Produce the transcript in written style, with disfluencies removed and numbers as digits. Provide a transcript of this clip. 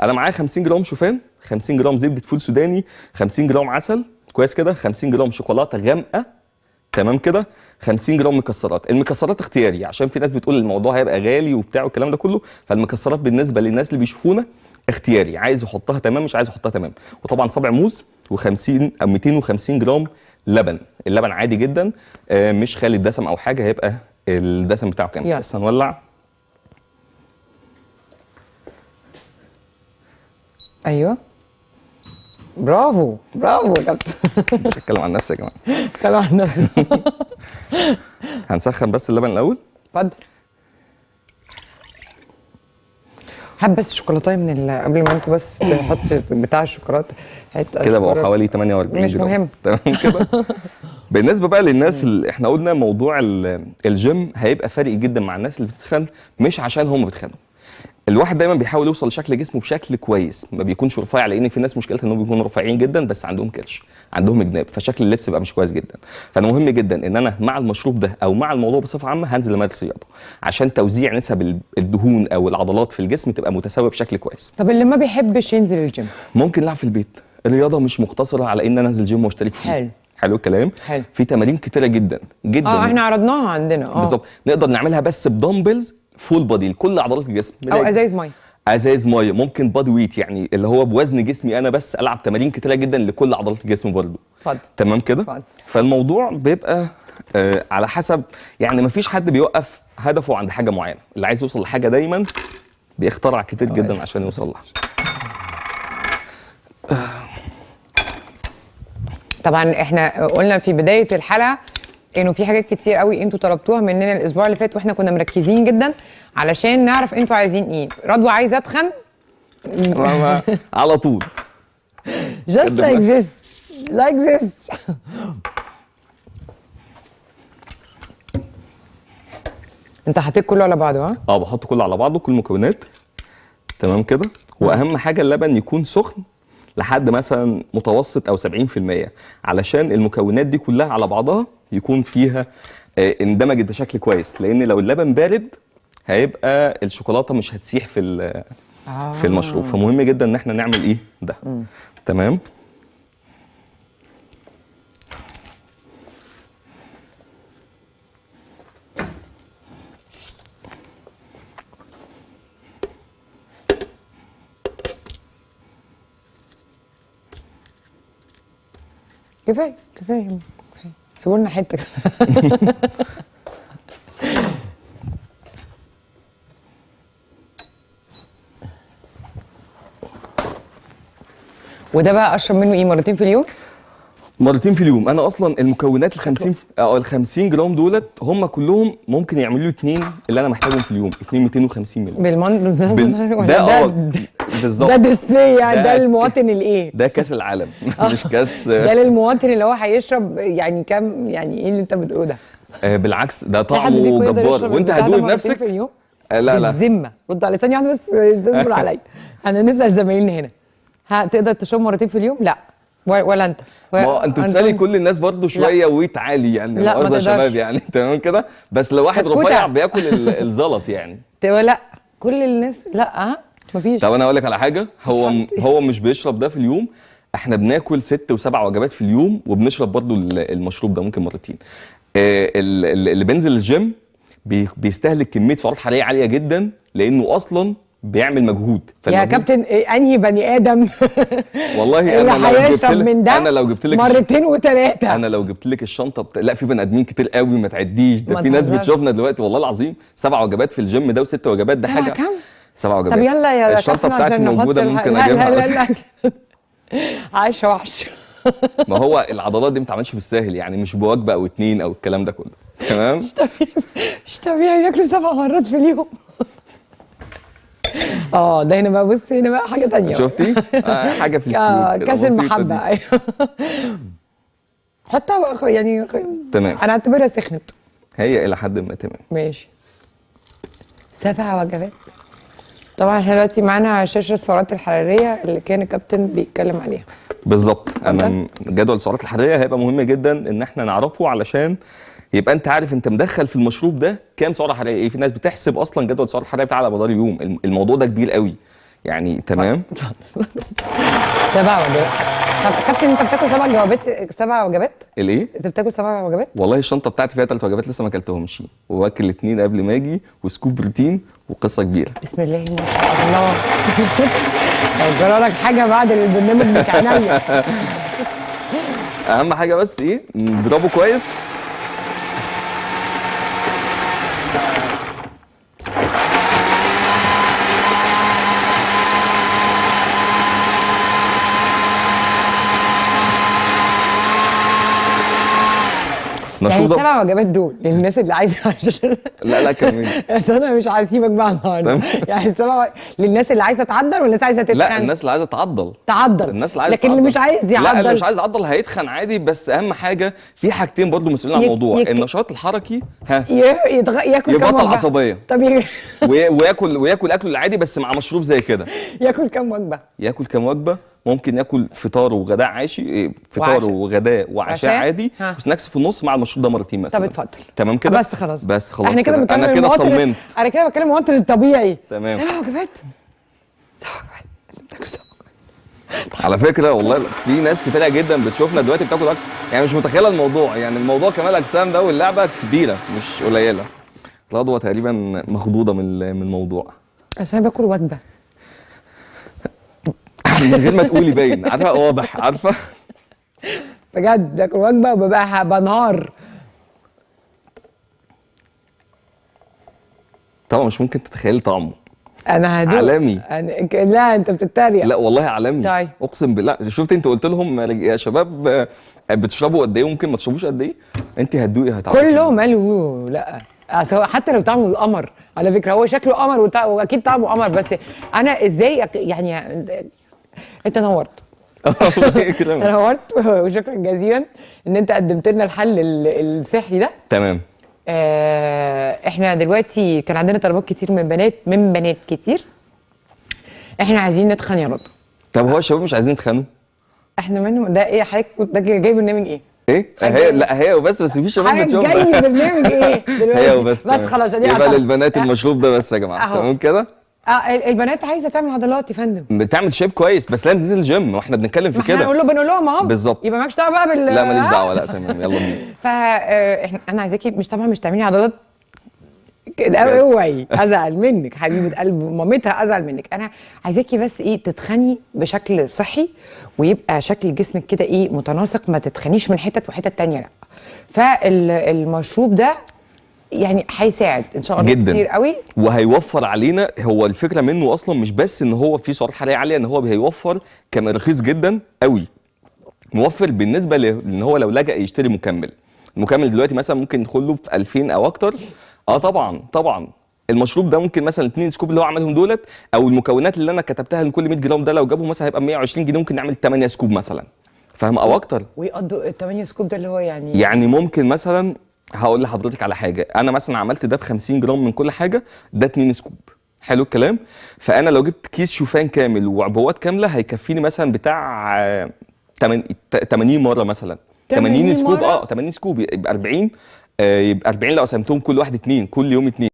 انا معايا 50 جرام شوفان، 50 جرام زبده فول سوداني، 50 جرام عسل كويس كده، 50 جرام شوكولاته غامقه تمام كده، 50 جرام مكسرات. المكسرات اختياري عشان في ناس بتقول الموضوع هيبقى غالي وبتاع والكلام ده كله، فالمكسرات بالنسبه للناس اللي بيشوفونا اختياري، عايز يحطها تمام مش عايز يحطها تمام. وطبعا صابع موز و50 او 250 جرام لبن، اللبن عادي جدا مش خالي الدسم او حاجه، هيبقى الدسم بتاعه كام. بس هنولع. ايوه برافو برافو يا كابتن. مش هتكلم عن نفسي يا جماعه. اتكلم عن نفسك. هنسخن بس اللبن الاول. اتفضل. هات بس شوكولاتايه من قبل ما انتوا بس تحط بتاع الشوكولاته حته كده بقوا حوالي 48 مش جرام. مهم تمام كده. بالنسبه بقى للناس اللي احنا قلنا موضوع الجيم هيبقى فارق جدا مع الناس اللي بتتخن، مش عشان هم بيتخنوا. الواحد دايما بيحاول يوصل لشكل جسمه بشكل كويس، ما بيكونش رفيع، لان في ناس مشكلتها انهم بيكونوا رفيعين جدا بس عندهم كرش، عندهم جناب، فشكل اللبس بقى مش كويس جدا. فانا مهم جدا ان انا مع المشروب ده او مع الموضوع بصفه عامه هنزل امارس رياضه عشان توزيع نسب الدهون او العضلات في الجسم تبقى متساويه بشكل كويس. طب اللي ما بيحبش ينزل الجيم ممكن يلعب في البيت. الرياضه مش مقتصره على ان انا انزل جيم واشترك فيه. حلو. حلو الكلام. حلو. في تمارين كتيره جدا جدا احنا عرضناها عندنا بالظبط نقدر نعملها بس بدمبلز فول بادي لكل عضلات الجسم، او ازايز ميه، ازاز ميه، ممكن بادي ويت يعني اللي هو بوزن جسمي انا، بس العب تمارين كتيره جدا لكل عضلات الجسم برضه. اتفضل. تمام كده. فالموضوع بيبقى على حسب، يعني مفيش حد بيوقف هدفه عند حاجه معينه، اللي عايز يوصل لحاجه دايما بيخترع كتير جدا عشان يوصل لها. طبعا احنا قلنا في بدايه الحلقه انه في حاجات كتير قوي انتوا طلبتوها مننا الاسبوع اللي فات، واحنا كنا مركزين جدا علشان نعرف انتوا عايزين ايه. رضوى عايزه اتخن على طول just like this like this. انت حطيت كله على بعضه؟ ها بحط كله على بعضه، كل المكونات تمام كده. واهم حاجه اللبن يكون سخن لحد مثلا متوسط او 70%، علشان المكونات دي كلها على بعضها يكون فيها اندمجت بشكل كويس، لان لو اللبن بارد هيبقى الشوكولاته مش هتسيح في المشروب. فمهم جدا ان احنا نعمل ايه ده. تمام. كفايه كفايه سيبوا لنا حته. وده بقى اشرب منه ايه مرتين في اليوم؟ مرتين في اليوم. انا اصلا المكونات ال 50 جرام دولت هم كلهم ممكن يعملوا لي 2 اللي انا محتاجهم في اليوم، 250 مللي ده بالظبط. ده ديسبلاي يعني، ده للمواطن الايه؟ ده كاس العالم مش كاس. ده للمواطن اللي هو هيشرب يعني كام، يعني ايه اللي انت بتقوله ده؟ بالعكس ده طعمه جبار وانت هتدوق بنفسك. لا بالذمه رد على ثانيه واحده بس، اصبر عليا. انا نسال زمايلنا هنا، تقدر تشرب مرتين في اليوم؟ لا. ولا انت؟ ما انت بتسالي كل الناس برضو شويه ويت عالي يعني، لا مؤاخذه يا شباب يعني. تمام كده. بس لو واحد رفيع بياكل الزلط يعني. لا كل الناس لا مفيش. طب انا اقول لك على حاجه، هو مش بيشرب ده في اليوم، احنا بناكل 6 و7 وجبات في اليوم، وبنشرب برضو المشروب ده ممكن مرتين. اللي بينزل الجيم بيستهلك كميه سعرات حراريه عاليه جدا، لانه اصلا بيعمل مجهود. يا كابتن انهي بني ادم والله انا لو جبت لك مرتين وثلاثه، انا لو جبت لك الشنطه لا في بني ادمين كتير قوي ما تعديش. ده في ناس بتشوفنا دلوقتي والله العظيم 7 وجبات في الجيم ده و6 وجبات، ده حاجه. 7 وجبات. طب يلا يا الشنطه بتاعتي موجوده ممكن اجيبها. لا عايشه وحش. ما هو العضلات دي ما بتتعملش بالساهل يعني، مش بوجبه او 2 او الكلام ده كله. تمام. مش طبيعي ياكلوا 7 مرات في اليوم. ده هنا بقى، بص هنا بقى حاجه ثانيه. شفتي؟ حاجه في كاس المحبه. ايوه حطها يعني تمام. انا اعتبرها سخنت هي الى حد ما. تمام ماشي. 7 وجبات. طبعا احنا دلوقتي معانا شاشه السعرات الحراريه اللي كان الكابتن بيتكلم عليها. بالظبط. انا جدول السعرات الحراريه هيبقى مهم جدا ان احنا نعرفه، علشان يبقى انت عارف انت مدخل في المشروب ده كام سعره حراريه. في ناس بتحسب اصلا جدول السعرات الحراريه بتاعها على مدار اليوم، الموضوع ده كبير قوي يعني تمام. 7 وجبات. طب كابتن انت بتاكل 7 وجبات؟ 7 وجبات؟ الايه؟ انت بتاكل 7 وجبات؟ والله الشنطه بتاعتي فيها 3 وجبات لسه ما اكلتهمش، واكل 2 قبل ما اجي وسكوب بروتين وقصه كبيره. بسم الله ما شاء الله. لو جرى لك حاجه بعد البرنامج مش عينيا. اهم حاجه بس ايه، نضربه كويس. يعني نشوط. 7 وجبات دول للناس اللي عايزه عشان لا كمل. بس انا مش هسيبك بقى النهارده. يعني للناس اللي عايزه تعدل والناس عايزه تتخن؟ لا الناس اللي عايزه تعضل. تعضل. الناس اللي عايزه لكن تعضل. اللي مش عايز يعضل، لا اللي مش عايز يعضل هيتخن عادي، بس اهم حاجه في حاجتين برضو مسؤولين عن الموضوع، النشاط الحركي ياكل كام يبطل وجبه؟ عصبيه. طب وياكل اكله العادي بس مع مشروب زي كده. ياكل كام وجبه؟ ياكل كام وجبه؟ ممكن ياكل فطار وغداء عاشي، فطار وغداء وعشاء عادي، وسناكس في النص مع المشروب ده مرتين مثلا. طب اتفضل. تمام كده. بس خلاص. بس خلاص احنا كده بنتكلم انا كده اطمنت. انا كده بتكلم المواطن الطبيعي. تمام. 7 وجبات. 7 وجبات. بتاكل 7 وجبات. على فكره والله في ناس كتيره جدا بتشوفنا دلوقتي بتاكل اكل، يعني مش متخيله الموضوع، يعني الموضوع كمال الاجسام ده واللعبه كبيره مش قليله. الغدوه تقريبا مخضوضه من الموضوع. عشان انا باكل وجبه. من غير ما تقولي باين، عارفه واضح، عارفه. بجد باكل وجبه وببقى بنهار. طبعا مش ممكن تتخيلي طعمه. انا هدوق. عالمي. لا انت بتتريق. لا والله عالمي. طيب. اقسم بالله. شفت انت قلت لهم يا شباب بتشربوا قد ايه وممكن ما تشربوش قد ايه؟ انت هتدوقي هتعرفي. كلهم قالوا لا. حتى لو طعمه قمر على فكره، هو شكله قمر واكيد طعمه قمر، بس انا ازاي يعني انت نورت. كلام. نورت وشكرا جزيلا ان انت قدمت لنا الحل السحري ده. تمام. احنا دلوقتي كان عندنا طلبات كتير من بنات كتير. احنا عايزين نتخن يا رضا. طب هو الشباب مش عايزين يتخانوا؟ احنا منهم ده ايه حضرتك؟ ده جاي برنامج ايه؟ ايه؟ هي لا هي وبس في شباب بتشوف. جاي برنامج ايه دلوقتي؟ هي وبس. بس خلاص ادي يبقى للبنات المشروب ده بس يا جماعه. تمام كده؟ البنات عايزه تعمل عضلات يا فندم. بتعمل شيب كويس بس لازم تنزل الجيم، واحنا بنتكلم في كده. بنقول لهم اهو. بالظبط. يبقى مالكش دعوه بقى لا ماليش دعوه. لا تمام يلا بينا. انا عايزاكي مش تعملي عضلات اوعي ازعل منك حبيبه قلب مامتها، ازعل منك. انا عايزاكي بس ايه تتخني بشكل صحي ويبقى شكل جسمك كده ايه متناسق، ما تتخنيش من حتت وحتت تانية لا. فالمشروب ده يعني هيساعد ان شاء الله جدا كتير قوي وهيوفر علينا. هو الفكره منه اصلا مش بس ان هو فيه سعرات حراريه عاليه، ان هو هيوفر كمان رخيص جدا قوي. موفر بالنسبه لان هو لو لجأ يشتري مكمل. المكمل دلوقتي مثلا ممكن يدخل له في 2000 او اكتر. طبعا المشروب ده ممكن مثلا 2 سكوب اللي هو عملهم دولت، او المكونات اللي انا كتبتها لكل 100 جرام ده لو جابهم مثلا هيبقى 120 جنيه، ممكن نعمل 8 سكوب مثلا، فاهم؟ او اكتر. ويقضوا ال 8 سكوب ده اللي هو يعني ممكن مثلا هقول لحضرتك على حاجه، انا مثلا عملت ده ب 50 جرام من كل حاجه، ده 2 سكوب. حلو الكلام. فانا لو جبت كيس شوفان كامل وعبوات كامله هيكفيني مثلا بتاع 80 مره مثلا. 80 سكوب. 80 سكوب يبقى 40. يبقى 40 لو قسمتهم كل واحد 2 كل يوم 2.